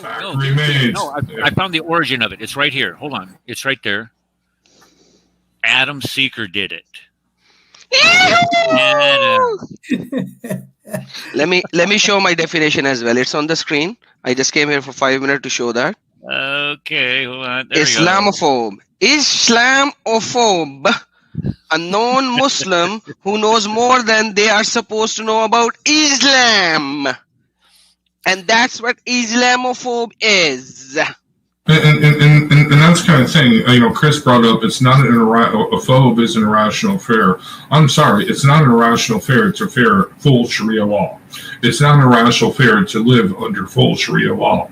fact remains. No, I found the origin of it. It's right here. Hold on. It's right there. Adam Seeker did it. Let me show my definition as well. It's on the screen. I just came here for 5 minutes to show that. Okay, hold on. There Islamophobe. Islamophobe. A non-Muslim who knows more than they are supposed to know about Islam. And that's what Islamophobe is. And that's the kind of thing, Chris brought up, it's not a phobe is an irrational affair. I'm sorry, it's not an irrational affair to fear full Sharia law. It's not an irrational affair to live under full Sharia law,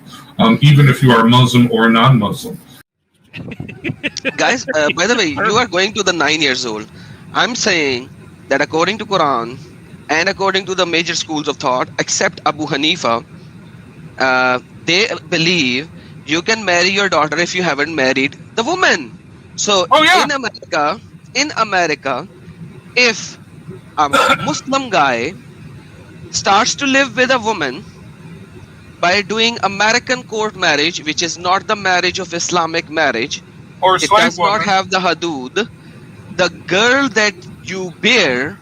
even if you are Muslim or non-Muslim. Guys, by the way, you are going to the 9 years old. I'm saying that according to Quran and according to the major schools of thought, except Abu Hanifa, they believe you can marry your daughter if you haven't married the woman. So in America, if a Muslim guy starts to live with a woman by doing American court marriage, which is not the marriage of Islamic marriage, or it does not have the hudud, the girl that you bear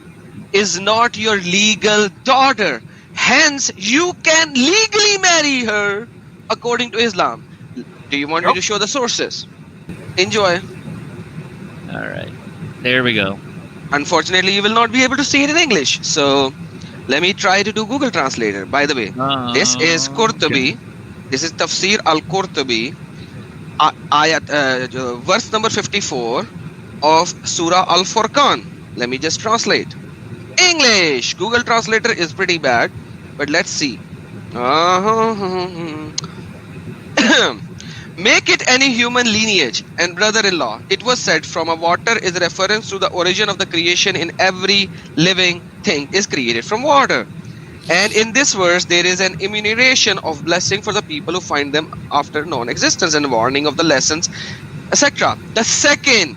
is not your legal daughter. Hence, you can legally marry her according to Islam. Do you want me to show the sources? Enjoy. All right. There we go. Unfortunately, you will not be able to see it in English. So, let me try to do Google Translator. By the way, this is Qurtubi. This is Tafsir al-Qurtubi. Verse number 54 of Surah Al-Furqan. Let me just translate. English. Google Translator is pretty bad. But let's see. Make it any human lineage and brother-in-law. It was said from a water is a reference to the origin of the creation in every living thing is created from water. And in this verse, there is an enumeration of blessing for the people who find them after non-existence and warning of the lessons, etc. The second,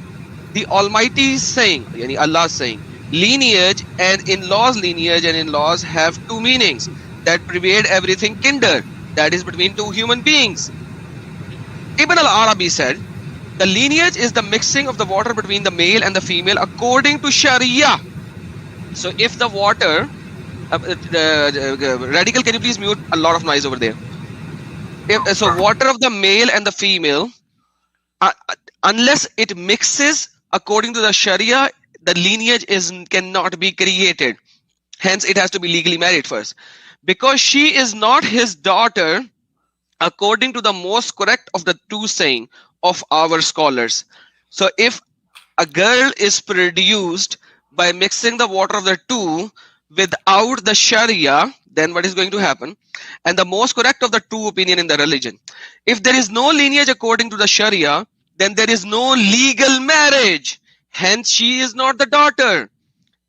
the Almighty is saying, yani Allah is saying, lineage and in-laws, lineage and in-laws have two meanings that pervade everything kinder, that is between two human beings. Ibn al-Arabi said, the lineage is the mixing of the water between the male and the female according to Sharia. So if the water, Radical, can you please mute? A lot of noise over there. So water of the male and the female, unless it mixes according to the Sharia, the lineage cannot be created. Hence, it has to be legally married first. Because she is not his daughter, according to the most correct of the two saying of our scholars. So if a girl is produced by mixing the water of the two without the Sharia, then what is going to happen? And the most correct of the two opinion in the religion. If there is no lineage according to the Sharia, then there is no legal marriage. Hence, she is not the daughter.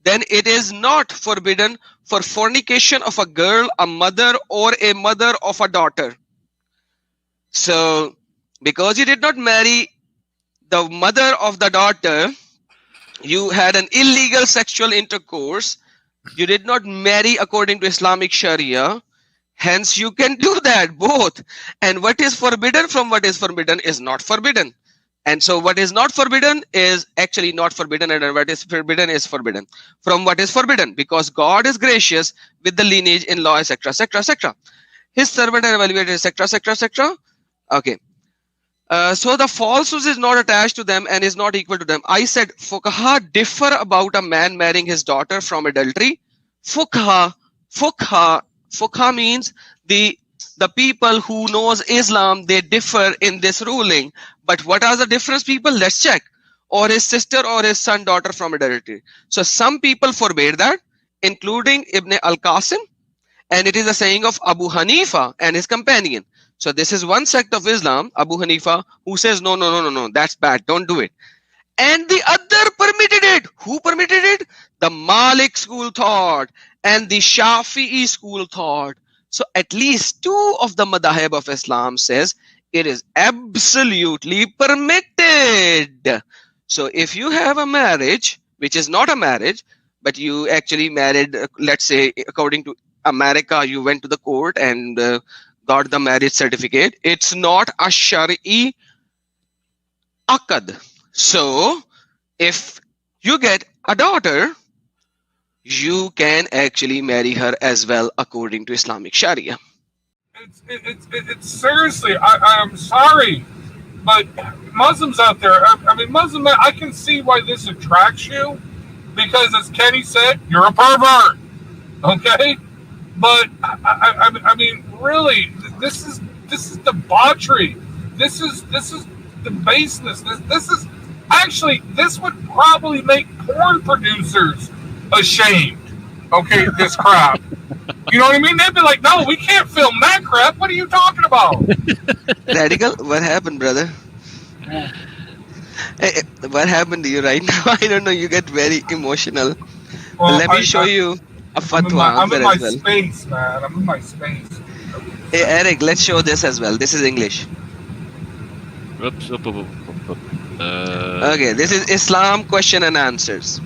Then it is not forbidden for fornication of a girl, a mother, or a mother of a daughter. So, because you did not marry the mother of the daughter, you had an illegal sexual intercourse. You did not marry according to Islamic Sharia. Hence, you can do that both. And what is forbidden from what is forbidden is not forbidden. And so what is not forbidden is actually not forbidden, and what is forbidden from what is forbidden, because God is gracious with the lineage in law, etc., etc., etc. His servant and evaluated, etc., etc., etc. Okay. So the falsehood is not attached to them and is not equal to them. I said fuqaha differ about a man marrying his daughter from adultery. Fuqaha means the people who knows Islam, they differ in this ruling. But what are the difference, people? Let's check. Or his sister or his son, daughter from adultery. So some people forbade that, including Ibn al-Qasim. And it is a saying of Abu Hanifa and his companion. So this is one sect of Islam, Abu Hanifa, who says, no, that's bad, don't do it. And the other permitted it. Who permitted it? The Malik school thought and the Shafi'i school thought. So at least two of the madhahib of Islam says it is absolutely permitted. So if you have a marriage, which is not a marriage, but you actually married, let's say, according to America, you went to the court and got the marriage certificate. It's not a Shari Akad. So if you get a daughter, you can actually marry her as well according to Islamic Sharia. It's seriously, I'm sorry, but Muslims out there, I mean, Muslim, I can see why this attracts you, because as Kenny said, you're a pervert, okay? But I mean, really, this is debauchery. This is the baseness. This is actually, this would probably make porn producers ashamed. Okay, this crap. You know what I mean? They'd be like, no, we can't film that crap. What are you talking about? Radical, what happened, brother? Hey, what happened to you right now? I don't know. You get very emotional. Well, Let me show you a fatwa I'm in my as well. space, man. I'm in my space. Hey, Eric, let's show this as well. This is English. Oops. Okay, this is Islam question and answers.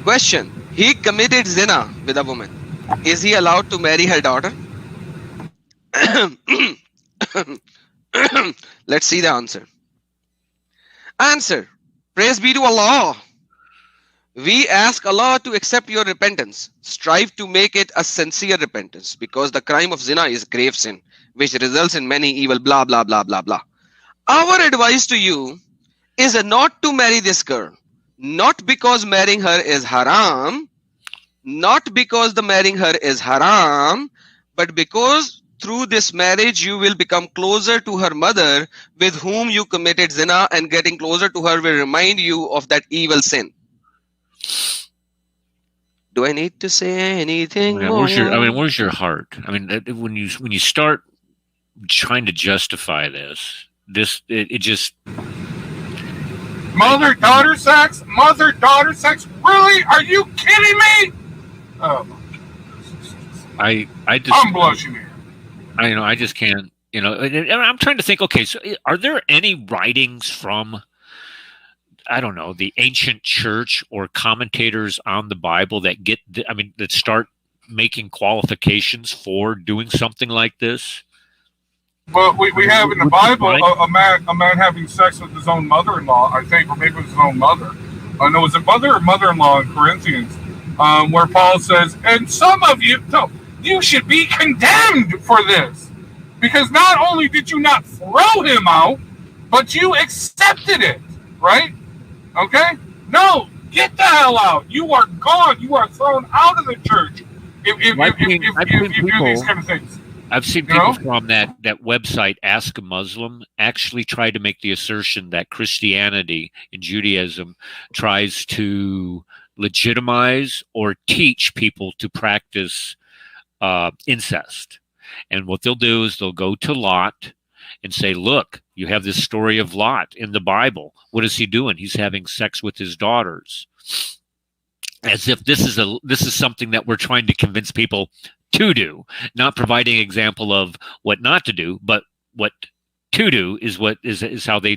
Question: he committed zina with a woman. Is he allowed to marry her daughter? Let's see the answer. Answer: praise be to Allah. We ask Allah to accept your repentance. Strive to make it a sincere repentance, because the crime of zina is grave sin, which results in many evil, blah, blah, blah, blah, blah. Our advice to you is not to marry this girl. Not because marrying her is haram, not because the marrying her is haram, but because through this marriage you will become closer to her mother with whom you committed zina, and getting closer to her will remind you of that evil sin. Do I need to say anything more? Where's your heart? I mean, when you start trying to justify this, it just Mother-daughter sex? Mother-daughter sex? Really? Are you kidding me? Oh my goodness. I'm blushing here. I just can't, and I'm trying to think, okay, so are there any writings from, I don't know, the ancient church or commentators on the Bible that that start making qualifications for doing something like this? Well, we have in the Bible a man having sex with his own mother-in-law, I think, or maybe with his own mother. No, is it mother or mother-in-law in Corinthians, where Paul says, and some of you, no, you should be condemned for this, because not only did you not throw him out, but you accepted it, right? Okay? No, get the hell out. You are gone. You are thrown out of the church if you do these kind of things. I've seen people from that website, Ask a Muslim, actually try to make the assertion that Christianity and Judaism tries to legitimize or teach people to practice incest. And what they'll do is they'll go to Lot and say, look, you have this story of Lot in the Bible. What is he doing? He's having sex with his daughters. As if this is something that we're trying to convince people to do, not providing example of what not to do, but what to do is how they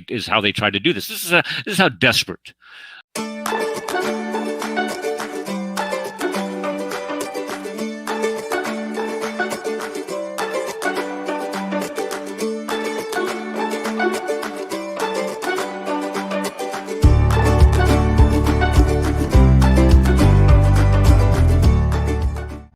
try to do this. This is how desperate